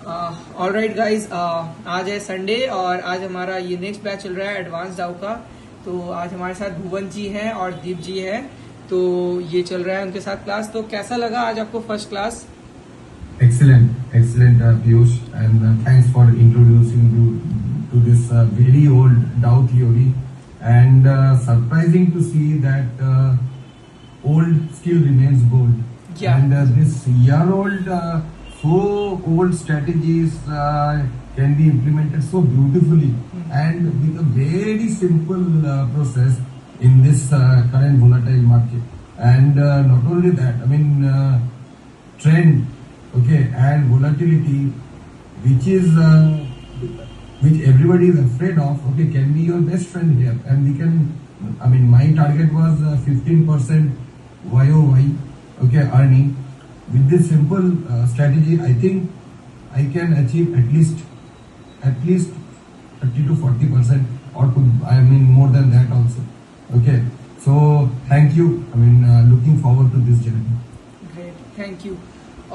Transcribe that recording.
Alright guys, आज है Sunday और आज हमारा ये नेक्स्ट बैच चल रहा है एडवांस डाउ का। तो आज हमारे साथ भुवन जी हैं और दीप जी हैं, तो ये चल रहा है उनके साथ क्लास। तो कैसा लगा आज आपको first class? Excellent, Piyush, and thanks for introducing to this very old Dow theory. And surprising to see that old still remains gold. Yeah. And this year-old, so old strategies can be implemented so beautifully and with a very simple process in this current volatile market. And not only that, I mean, trend. Okay, and volatility, which everybody is afraid of, okay, can be your best friend here. And we can, I mean, my target was 15% YOY, okay, earning. With this simple strategy, I think I can achieve at least 30 to 40%, or I mean more than that also. Okay, so thank you. I mean, looking forward to this journey. Great, thank you.